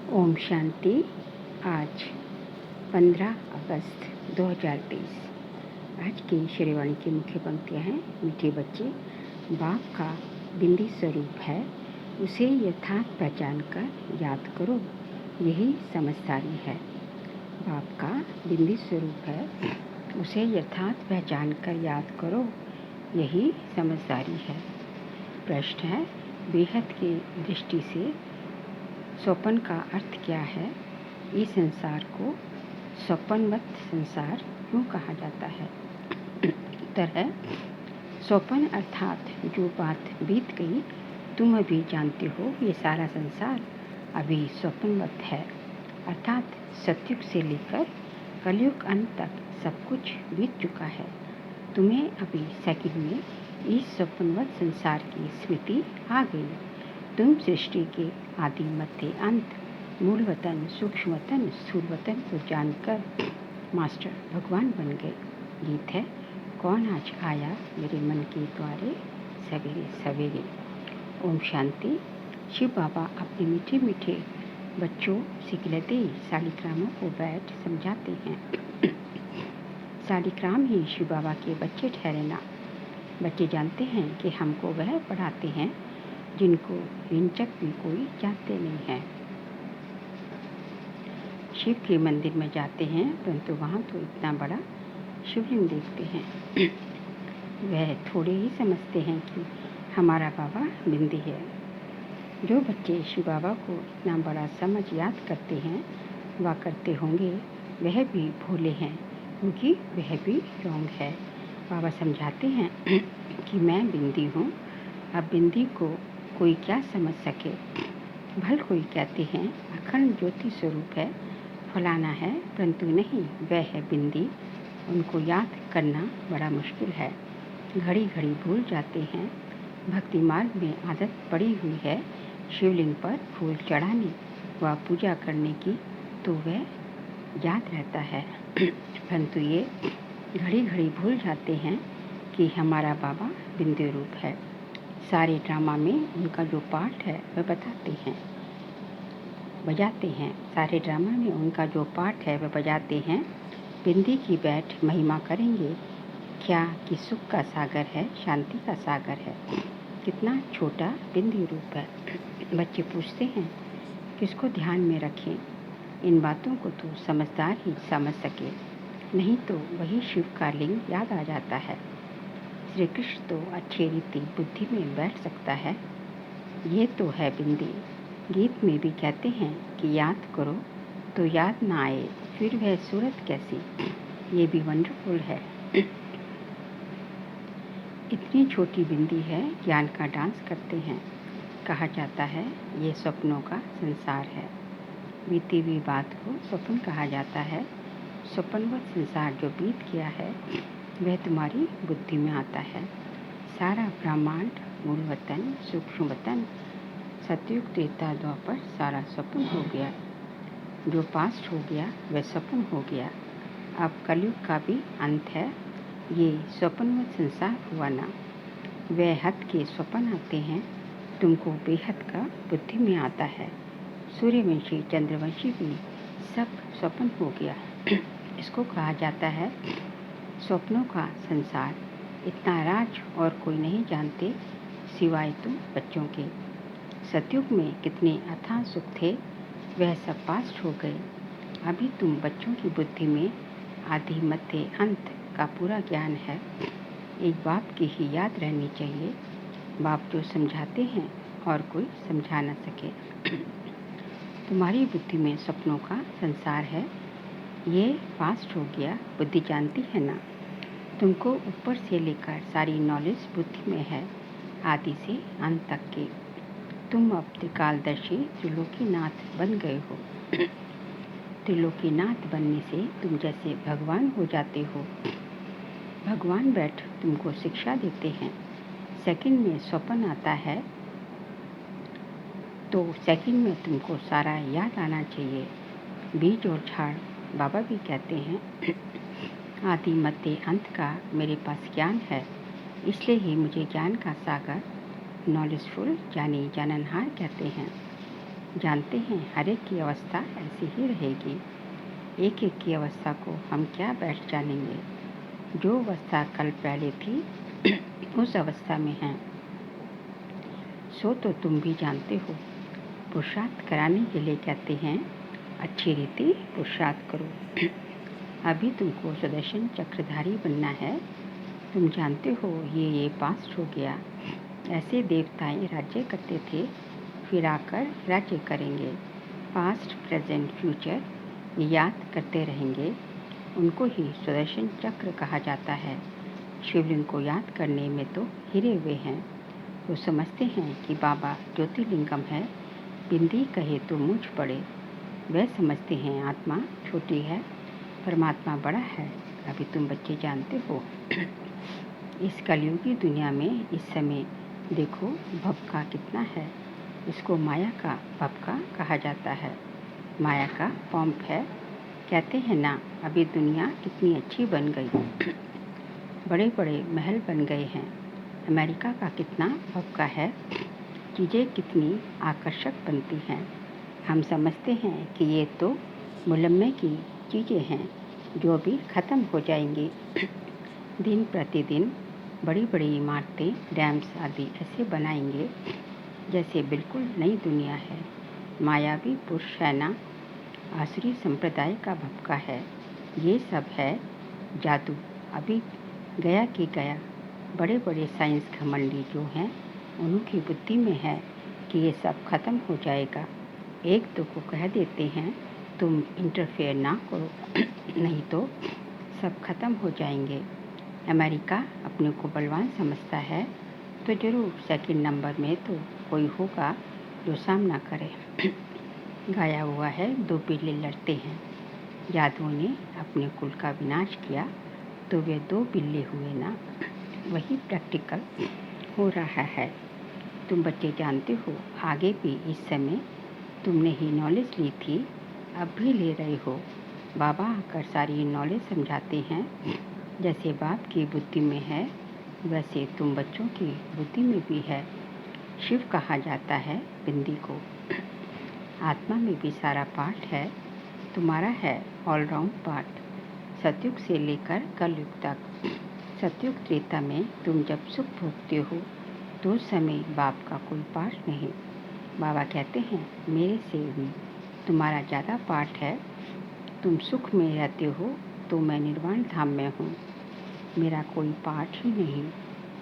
ओम शांति। आज 15 अगस्त 2023। आज की श्रीवाणी की मुख्य पंक्तियाँ हैं। मीठे बच्चे, बाप का बिंदी स्वरूप है, उसे यथार्थ पहचान कर याद करो, यही समझदारी है। बाप का बिंदी स्वरूप है, उसे यथार्थ पहचान कर याद करो, यही समझदारी है। प्रश्न है, बेहद की दृष्टि से स्वप्न का अर्थ क्या है? इस संसार को स्वप्नवत संसार क्यों कहा जाता है? उत्तर है, स्वप्न अर्थात जो बात बीत गई, तुम अभी जानते हो ये सारा संसार अभी स्वप्नवत है, अर्थात सतयुग से लेकर कलयुग अंत तक सब कुछ बीत चुका है। तुम्हें अभी सेकंड में इस स्वप्नवत संसार की स्मृति आ गई। तुम सृष्टि के आदि मध्य अंत, मूल वतन, सूक्ष्म वतन, स्थूल वतन को जानकर मास्टर भगवान बन गए। गीत है, कौन आज आया मेरे मन के द्वारे सवेरे सवेरे। ओम शांति। शिव बाबा अपने मीठे मीठे बच्चों सिखलते शालिग्रामों को बैठ समझाते हैं। शालिग्राम ही शिव बाबा के बच्चे ठहरेना। बच्चे जानते हैं कि हमको वह पढ़ाते हैं जिनको हिंचक भी कोई जानते नहीं है। शिव के मंदिर में जाते हैं, परंतु वहाँ तो इतना बड़ा शिवलिंग देखते हैं। वह थोड़े ही समझते हैं कि हमारा बाबा बिंदी है। जो बच्चे शिव बाबा को इतना बड़ा समझ याद करते हैं, वह करते होंगे वह भी भोले हैं, क्योंकि वह भी रॉन्ग है। बाबा समझाते हैं कि मैं बिंदी हूँ। अब बिंदी को कोई क्या समझ सके? भल कोई कहते हैं अखंड ज्योति स्वरूप है, फलाना है, परंतु नहीं, वह है बिंदी। उनको याद करना बड़ा मुश्किल है, घड़ी घड़ी भूल जाते हैं। भक्ति मार्ग में आदत पड़ी हुई है शिवलिंग पर फूल चढ़ाने व पूजा करने की, तो वह याद रहता है, परंतु ये घड़ी घड़ी भूल जाते हैं कि हमारा बाबा बिंदी रूप है। सारे ड्रामा में उनका जो पार्ट है वह बजाते हैं। सारे ड्रामा में उनका जो पार्ट है वह बजाते हैं। बिंदी की बैठ महिमा करेंगे क्या कि सुख का सागर है, शांति का सागर है। कितना छोटा बिंदी रूप है। बच्चे पूछते हैं किसको ध्यान में रखें? इन बातों को तो समझदार ही समझ सके, नहीं तो वही शिव का लिंग याद आ जाता है। श्री कृष्ण तो अच्छी रीति बुद्धि में बैठ सकता है। ये तो है बिंदी। गीत में भी कहते हैं कि याद करो तो याद ना आए, फिर वह सूरत कैसी। ये भी वंडरफुल है। इतनी छोटी बिंदी है, ज्ञान का डांस करते हैं। कहा जाता है ये सपनों का संसार है। बीती हुई बात को स्वप्न कहा जाता है। स्वप्नवत संसार जो बीत गया है वह तुम्हारी बुद्धि में आता है। सारा ब्रह्मांड, मूल वतन, सूक्ष्म वतन, सतयुग, त्रेता, द्वापर सारा स्वप्न हो गया। जो पास्ट हो गया वह स्वप्न हो गया। अब कलयुग का भी अंत है। ये स्वप्नवत संसार हुआ ना। वह हद के स्वप्न आते हैं, तुमको बेहद का बुद्धि में आता है। सूर्यवंशी, चंद्रवंशी भी सब स्वप्न हो गया। इसको कहा जाता है स्वप्नों का संसार। इतना राज और कोई नहीं जानते सिवाय तुम बच्चों के। सतयुग में कितने अथाह सुख थे, वह सब पास्ट हो गए। अभी तुम बच्चों की बुद्धि में आदि मध्य अंत का पूरा ज्ञान है। एक बाप की ही याद रहनी चाहिए। बाप जो समझाते हैं और कोई समझा न सके। तुम्हारी बुद्धि में सपनों का संसार है, ये पास्ट हो गया, बुद्धि जानती है ना। तुमको ऊपर से लेकर सारी नॉलेज बुद्धि में है, आदि से अंत तक के। तुम अब त्रिकालदर्शी त्रिलोकीनाथ बन गए हो। त्रिलोकीनाथ बनने से तुम जैसे भगवान हो जाते हो। भगवान बैठ तुमको शिक्षा देते हैं। सेकंड में स्वप्न आता है तो सेकंड में तुमको सारा याद आना चाहिए। बीज और झाड़ बाबा भी कहते हैं आदि मध्य अंत का मेरे पास ज्ञान है, इसलिए ही मुझे ज्ञान का सागर, नॉलेजफुल यानी जाननहार कहते हैं। जानते हैं हर एक की अवस्था ऐसी ही रहेगी। एक एक की अवस्था को हम क्या बैठ जानेंगे। जो अवस्था कल पहले थी उस अवस्था में हैं, सो तो तुम भी जानते हो। पुरुषार्थ कराने के लिए कहते हैं अच्छी रीति पुरुषार्थ करो। अभी तुमको सुदर्शन चक्रधारी बनना है। तुम जानते हो ये पास्ट हो गया। ऐसे देवताएं राज्य करते थे, फिर आकर राज्य करेंगे। पास्ट प्रेजेंट फ्यूचर याद करते रहेंगे। उनको ही सुदर्शन चक्र कहा जाता है। शिवलिंग को याद करने में तो हिरे हुए हैं। वो समझते हैं कि बाबा ज्योतिर्लिंगम है, बिंदी कहे तो मुझ पड़े। वह समझते हैं आत्मा छोटी है, परमात्मा बड़ा है। अभी तुम बच्चे जानते हो। इस कलयुगी दुनिया में इस समय देखो भपका कितना है। इसको माया का भपका कहा जाता है। माया का पंप है। कहते हैं ना, अभी दुनिया कितनी अच्छी बन गई। बड़े बड़े महल बन गए हैं। अमेरिका का कितना भपका है। चीज़ें कितनी आकर्षक बनती हैं। हम समझते हैं कि ये तो मुलम्मे की चीज़ें हैं जो भी ख़त्म हो जाएंगी। दिन प्रतिदिन बड़ी बड़ी इमारतें, डैम्स आदि ऐसे बनाएंगे जैसे बिल्कुल नई दुनिया है। मायावी पुरुष है ना, आसुरी संप्रदाय का भपका है। ये सब है जादू। अभी गया कि गया। बड़े बड़े साइंस घमंडी जो हैं उनकी बुद्धि में है कि ये सब ख़त्म हो जाएगा। एक दो को कह देते हैं तुम इंटरफेयर ना करो नहीं तो सब ख़त्म हो जाएंगे। अमेरिका अपने को बलवान समझता है तो ज़रूर सेकंड नंबर में तो कोई होगा जो सामना करे। गाया हुआ है दो बिल्ली लड़ते हैं। जादुओं ने अपने कुल का विनाश किया तो वे दो बिल्ली हुए ना। वही प्रैक्टिकल हो रहा है। तुम बच्चे जानते हो आगे भी इस समय तुमने ही नॉलेज ली थी, अब भी ले रहे हो। बाबा आकर सारी नॉलेज समझाते हैं। जैसे बाप की बुद्धि में है वैसे तुम बच्चों की बुद्धि में भी है। शिव कहा जाता है बिंदी को। आत्मा में भी सारा पार्ट है, तुम्हारा है ऑलराउंड पार्ट। सतयुग से लेकर कलयुग तक। सतयुग त्रेता में तुम जब सुख भोगते हो तो उस समय बाप का कोई पार्ट नहीं। बाबा कहते हैं मेरे से भी तुम्हारा ज़्यादा पार्ट है। तुम सुख में रहते हो तो मैं निर्वाण धाम में हूँ। मेरा कोई पार्ट ही नहीं।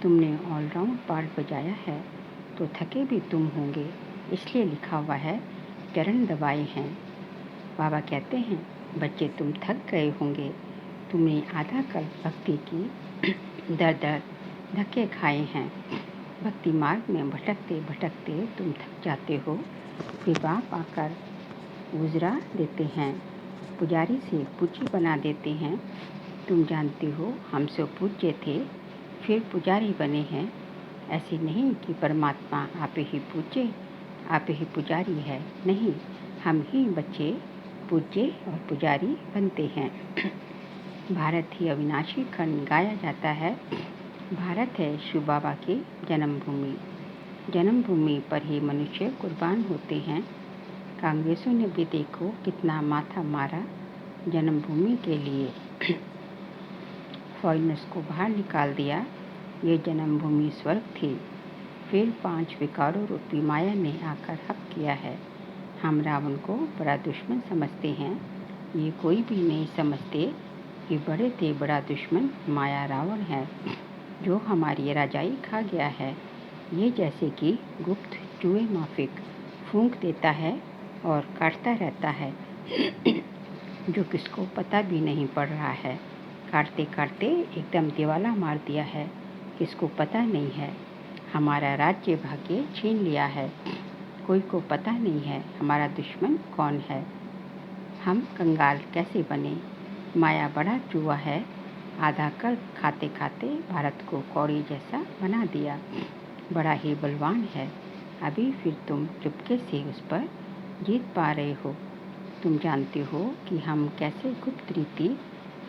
तुमने ऑलराउंड पार्ट बजाया है तो थके भी तुम होंगे, इसलिए लिखा हुआ है चरण दबाए हैं। बाबा कहते हैं बच्चे तुम थक गए होंगे। तुमने आधा कल भक्ति की, दर दर धक्के खाए हैं। भक्ति मार्ग में भटकते भटकते तुम थक जाते हो। फिर बाप आकर गुजरा देते हैं, पुजारी से पूज्य बना देते हैं। तुम जानते हो हम सब पूज्य थे, फिर पुजारी बने हैं। ऐसे नहीं कि परमात्मा आप ही पूज्य, आप ही पुजारी है। नहीं, हम ही बच्चे पूज्य और पुजारी बनते हैं। भारत ही अविनाशी खंड गाया जाता है। भारत है शिव बाबा की जन्मभूमि। जन्मभूमि पर ही मनुष्य कुर्बान होते हैं। कांग्रेसों ने भी देखो कितना माथा मारा जन्मभूमि के लिए। फॉरेनर्स को बाहर निकाल दिया। ये जन्मभूमि स्वर्ग थी। फिर 5 विकारों रूपी माया ने आकर हक किया है। हम रावण को बड़ा दुश्मन समझते हैं। ये कोई भी नहीं समझते कि बड़े से बड़ा दुश्मन माया रावण है जो हमारी राजाई खा गया है। ये जैसे कि गुप्त चूहे माफिक फूंक देता है और काटता रहता है जो किसको पता भी नहीं पड़ रहा है। काटते काटते एकदम दिवाला मार दिया है, किसको पता नहीं है। हमारा राज्य भाग्य छीन लिया है, कोई को पता नहीं है हमारा दुश्मन कौन है। हम कंगाल कैसे बने। माया बड़ा चूहा है, आधा कर खाते खाते भारत को कौड़ी जैसा बना दिया। बड़ा ही बलवान है। अभी फिर तुम चुपके से उस पर जीत पा रहे हो। तुम जानते हो कि हम कैसे गुप्त रीति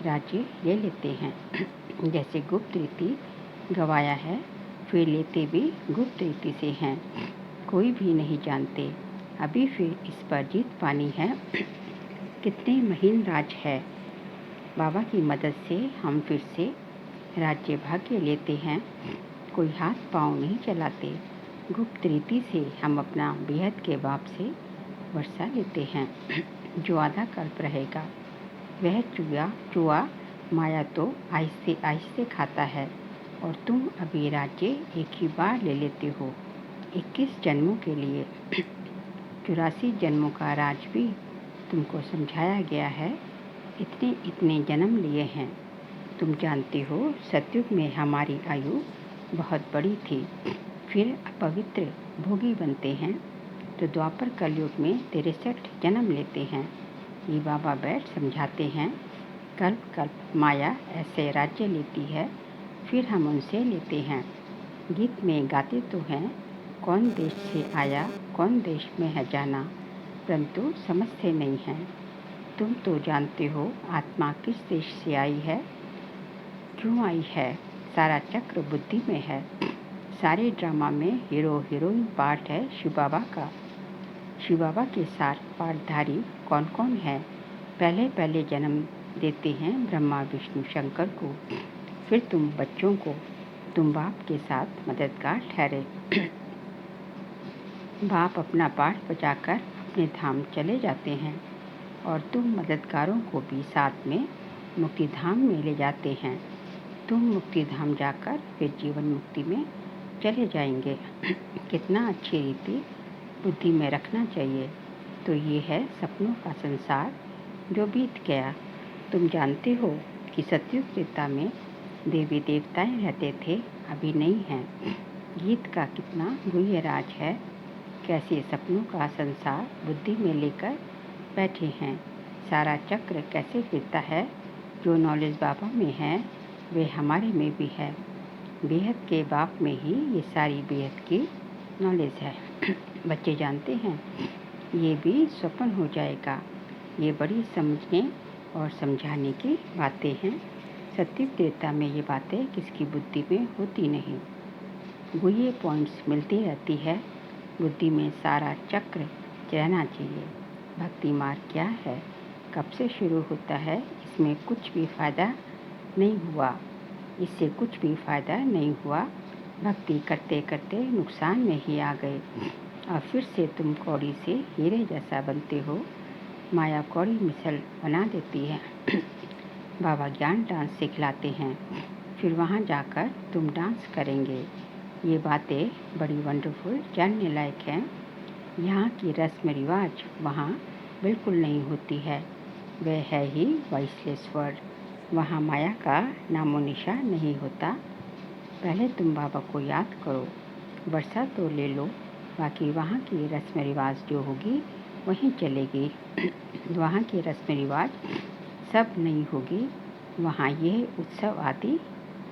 राज्य ले लेते हैं। जैसे गुप्त रीति गवाया है, फिर लेते भी गुप्त रीति से हैं। कोई भी नहीं जानते। अभी फिर इस पर जीत पानी है। कितने महीन राज है। बाबा की मदद से हम फिर से राज्य भाग्य लेते हैं। कोई हाथ पांव नहीं चलाते। गुप्त रीति से हम अपना बेहद के बाप से वर्षा लेते हैं। जो आधा कल्प रहेगा वह चूहा माया तो आहिस्ते आहिस्ते खाता है, और तुम अभी राज्य एक ही बार ले लेते हो 21 जन्मों के लिए। 84 जन्मों का राज भी तुमको समझाया गया है। इतने इतने जन्म लिए हैं। तुम जानते हो सतयुग में हमारी आयु बहुत बड़ी थी, फिर अपवित्र भोगी बनते हैं तो द्वापर कलयुग में 63 जन्म लेते हैं। ये बाबा बैठ समझाते हैं। कल्प कल्प माया ऐसे राज्य लेती है, फिर हम उनसे लेते हैं। गीत में गाते तो हैं कौन देश से आया कौन देश में है जाना, परंतु समझते नहीं हैं। तुम तो जानते हो आत्मा किस देश से आई है, क्यों आई है। सारा चक्र बुद्धि में है। सारे ड्रामा में हीरो हीरोइन पार्ट है शिव बाबा का। शिव बाबा के साथ पाठधारी कौन कौन है। पहले पहले जन्म देते हैं ब्रह्मा विष्णु शंकर को, फिर तुम बच्चों को। तुम बाप के साथ मददगार ठहरे। बाप अपना पाठ बजाकर अपने धाम चले जाते हैं, और तुम मददगारों को भी साथ में मुक्ति धाम में ले जाते हैं। तुम मुक्ति धाम जाकर फिर जीवन मुक्ति में चले जाएंगे। कितना अच्छी रीति बुद्धि में रखना चाहिए। तो ये है सपनों का संसार जो बीत गया। तुम जानते हो कि सतयुग त्रेता में देवी देवताएं रहते थे, अभी नहीं हैं। गीत का कितना गुह्य राज है। कैसे सपनों का संसार बुद्धि में लेकर बैठे हैं। सारा चक्र कैसे फिरता है। जो नॉलेज बाबा में है वे हमारे में भी है। बेहद के बाप में ही ये सारी बेहद की नॉलेज है। बच्चे जानते हैं ये भी स्वप्न हो जाएगा। ये बड़ी समझने और समझाने की बातें हैं। सत्युग त्रेता में ये बातें किसकी बुद्धि में होती नहीं। गुह्य पॉइंट्स मिलती रहती है। बुद्धि में सारा चक्र रहना चाहिए। भक्ति मार्ग क्या है, कब से शुरू होता है, इसमें कुछ भी फ़ायदा नहीं हुआ। इससे कुछ भी फ़ायदा नहीं हुआ। भक्ति करते करते नुकसान में ही आ गए, और फिर से तुम कौड़ी से हीरे जैसा बनते हो। माया कौड़ी मिसल बना देती है। बाबा ज्ञान डांस सिखलाते हैं, फिर वहाँ जाकर तुम डांस करेंगे। ये बातें बड़ी वंडरफुल जानने लायक हैं। यहाँ की रस्म रिवाज वहाँ बिल्कुल नहीं होती है। वह है ही वॉइसलेस वर्ड। वहाँ माया का नामो निशान नहीं होता। पहले तुम बाबा को याद करो, वर्षा तो ले लो, बाकी वहाँ की रस्म रिवाज जो होगी वहीं चलेगी। वहाँ की रस्म रिवाज सब नहीं होगी। वहाँ ये उत्सव आदि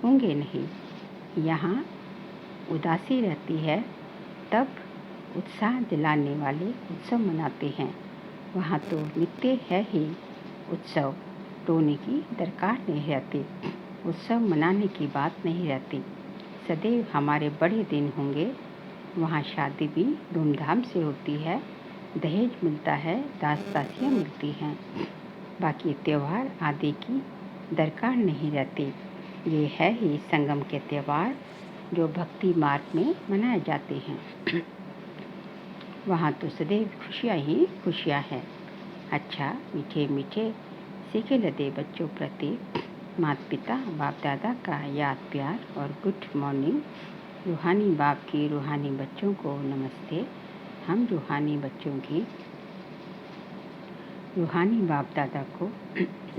होंगे नहीं। यहाँ उदासी रहती है, तब उत्साह दिलाने वाले उत्सव मनाते हैं। वहाँ तो नित्य है ही उत्सव, रोने की दरकार नहीं रहती। उत्सव मनाने की बात नहीं रहती। सदैव हमारे बड़े दिन होंगे। वहाँ शादी भी धूमधाम से होती है। दहेज मिलता है, दास दासियाँ मिलती हैं। बाकी त्यौहार आदि की दरकार नहीं रहती। ये है ही संगम के त्यौहार जो भक्ति मार्ग में मनाए जाते हैं। वहाँ तो सदैव खुशियाँ ही खुशियाँ हैं। अच्छा मीठे मीठे सीखे लदे बच्चों प्रति माता पिता बाप दादा का याद प्यार और गुड मॉर्निंग। रूहानी बाप की रूहानी बच्चों को नमस्ते। हम रूहानी बच्चों की रूहानी बाप दादा को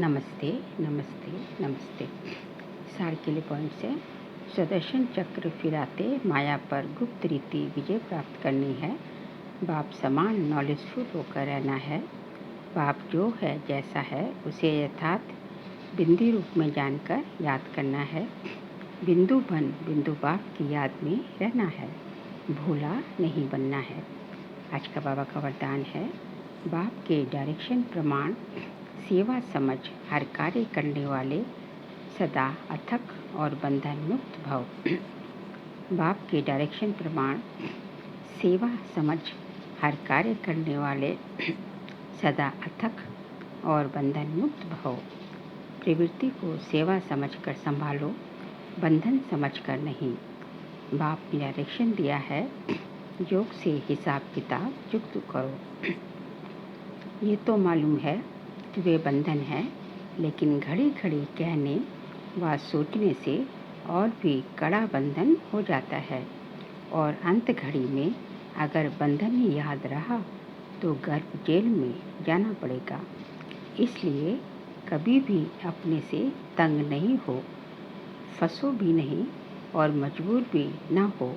नमस्ते नमस्ते नमस्ते। सार के लिए पॉइंट से सुदर्शन चक्र फिराते माया पर गुप्त रीति विजय प्राप्त करनी है। बाप समान नॉलेजफुल होकर रहना है। बाप जो है जैसा है उसे यथार्थ बिंदी रूप में जानकर याद करना है। बिंदु बन बिंदु बाप की याद में रहना है। भोला नहीं बनना है। आज का बाबा का वरदान है, बाप के डायरेक्शन प्रमाण सेवा समझ हर कार्य करने वाले सदा अथक और बंधन मुक्त भव। बाप के डायरेक्शन प्रमाण सेवा समझ हर कार्य करने वाले सदा अथक और बंधन मुक्त भव। प्रवृत्ति को सेवा समझकर संभालो, बंधन समझकर नहीं। बाप ने डायरेक्शन दिया है, योग से हिसाब किताब युक्त करो। ये तो मालूम है कि वे बंधन है, लेकिन घड़ी घड़ी कहने व सोचने से और भी कड़ा बंधन हो जाता है, और अंत घड़ी में अगर बंधन ही याद रहा तो गर्भ जेल में जाना पड़ेगा। इसलिए कभी भी अपने से तंग नहीं हो, फंसो भी नहीं और मजबूर भी ना हो।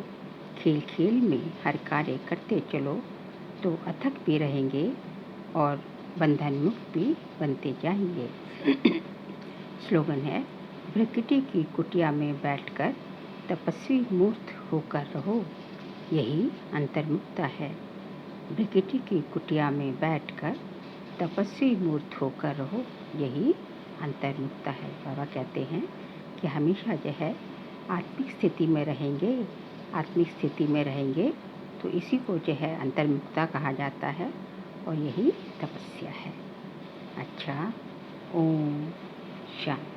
खेल खेल में हर कार्य करते चलो तो अथक भी रहेंगे और बंधन मुक्त भी बनते जाएंगे। स्लोगन है, प्रकृति की कुटिया में बैठकर तपस्वी मूर्त होकर रहो, यही अंतर्मुक्ता है। प्रकृति की कुटिया में बैठकर तपस्वी मूर्त होकर रहो, यही अंतर्मुक्ता है। बाबा कहते हैं कि हमेशा जो है आत्मिक स्थिति में रहेंगे, आत्मिक स्थिति में रहेंगे तो इसी को जो है अंतर्मुक्ता कहा जाता है, और यही तपस्या है। अच्छा, ओम शांति।